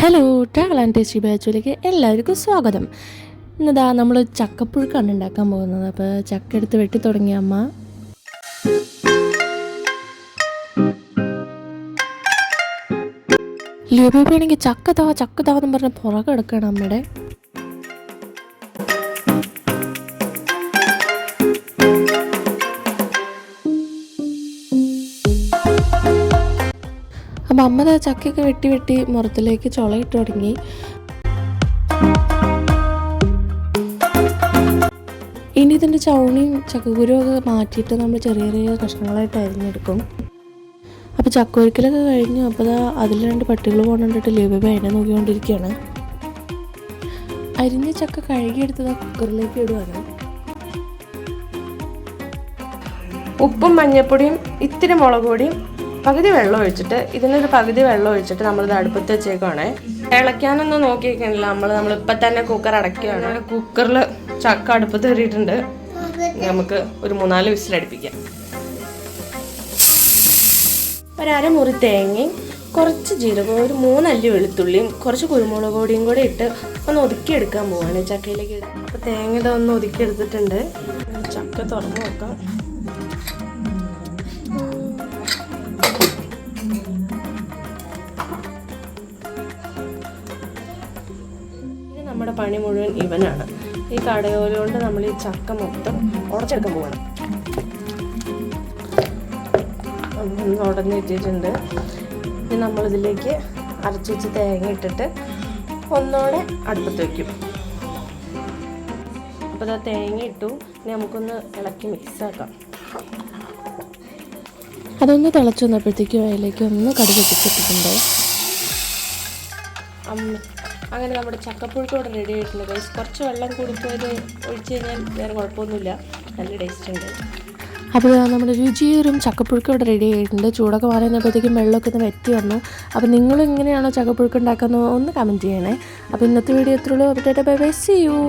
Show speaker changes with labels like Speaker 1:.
Speaker 1: Hello, travel and tasty ബാച്ചിലേക്ക് എല്ലാവർക്കും സ്വാഗതം. ഇന്നതാ നമ്മൾ ചക്കപ്പുഴുക്കാണ് ഉണ്ടാക്കാൻ പോകുന്നത്. അപ്പോൾ ചക്ക എടുത്ത് വെട്ടി തുടങ്ങിയ അമ്മ. ലിയോബേബിയാണെങ്കിൽ ചക്കതാവെന്ന് പറഞ്ഞ് പുറകെ എടുക്കണം അമ്മയുടെ. അപ്പം അമ്മ ചക്കയൊക്കെ വെട്ടി മുറത്തിലേക്ക് ചുളയിട്ട് തുടങ്ങി. ഇനി ഇതിൻ്റെ ചവണിയും ചക്കക്കുരുവൊക്കെ മാറ്റിയിട്ട് നമ്മൾ ചെറിയ ചെറിയ കഷ്ണങ്ങളായിട്ട് അരിഞ്ഞെടുക്കും. അപ്പോൾ ചക്കൊരിക്കലൊക്കെ കഴിഞ്ഞു. അപ്പോൾ അതിൽ 2 പട്ടികൾ കൊണ്ടിട്ട് ലിയോബേബി അതിനെ നോക്കിക്കൊണ്ടിരിക്കുകയാണ്. അരിഞ്ഞ ചക്ക കഴുകിയെടുത്തത് കുക്കറിലേക്ക് ഇടുവാണ്.
Speaker 2: ഉപ്പും മഞ്ഞൾപ്പൊടിയും ഇത്തിരി മുളക് പൊടിയും പകുതി വെള്ളം ഒഴിച്ചിട്ട് ഇതിനൊരു പകുതി വെള്ളം ഒഴിച്ചിട്ട് നമ്മളിത് അടുപ്പത്ത് വെച്ചേക്കുവാണേ. ഇളക്കാനൊന്നും നോക്കിയിരിക്കണില്ല. നമ്മളിപ്പോൾ തന്നെ കുക്കർ അടയ്ക്കുകയാണ്. കുക്കറിൽ ചക്ക അടുപ്പത്ത് കയറിയിട്ടുണ്ട്. നമുക്ക് ഒരു 3-4 വിസിലടുപ്പിക്കാം. ഒരു മുറി തേങ്ങയും കുറച്ച് ജീരകവും ഒരു 3 അല്ലി വെളുത്തുള്ളിയും കുറച്ച് കുരുമുളക് പൊടിയും കൂടെ ഇട്ട് ഒന്ന് ഒതുക്കിയെടുക്കാൻ പോവാണ് ചക്കയിലേക്ക്. അപ്പോൾ തേങ്ങ ഇതൊന്ന് ഒതുക്കിയെടുത്തിട്ടുണ്ട്. ചക്ക തുറന്ന് നോക്കാം. നമ്മുടെ പണി മുഴുവൻ ഇവനാണ്. ഈ കടയോല കൊണ്ട് നമ്മൾ ഈ ചക്ക മൊത്തം ഉടച്ചെടുക്കാൻ പോകണം. ഉടഞ്ഞിട്ടിട്ടുണ്ട്. ഇനി നമ്മളിതിലേക്ക് അരച്ച് വെച്ച് തേങ്ങ ഇട്ടിട്ട് ഒന്നുകൂടെ അടുപ്പത്ത് വയ്ക്കും. അപ്പോൾ അത് തേങ്ങ ഇട്ടു. ഇനി നമുക്കൊന്ന് ഇളക്കി മിക്സാക്കാം.
Speaker 1: അതൊന്ന് തിളച്ച് വന്നപ്പോഴത്തേക്കും അതിലേക്ക് ഒന്ന് കടുക് പൊട്ടിച്ചിട്ടിട്ടുണ്ട്.
Speaker 2: അങ്ങനെ നമ്മുടെ ചക്കപ്പുഴുക്ക് ഇവിടെ റെഡി ആയിട്ടുണ്ട്. കുറച്ച് വെള്ളം കൂടിപ്പോയത് ഒഴിച്ച് കഴിഞ്ഞാൽ വേറെ കുഴപ്പമൊന്നുമില്ല, നല്ല ടേസ്റ്റ് ഉണ്ട്.
Speaker 1: അപ്പോൾ നമ്മുടെ രുചിയേറും ചക്കപ്പുഴുക്ക് ഇവിടെ റെഡി ആയിട്ടുണ്ട്. ചൂടൊക്കെ മാറിയപ്പോഴത്തേക്കും വെള്ളമൊക്കെ ഒന്ന് വെറ്റി വന്നു. അപ്പോൾ നിങ്ങൾ എങ്ങനെയാണോ ചക്കപ്പുഴുക്ക് ഉണ്ടാക്കുന്നത് ഒന്ന് കമൻറ്റ് ചെയ്യണേ. അപ്പോൾ ഇന്നത്തെ വീഡിയോ എത്രയുള്ളൂ. Bye bye, see U.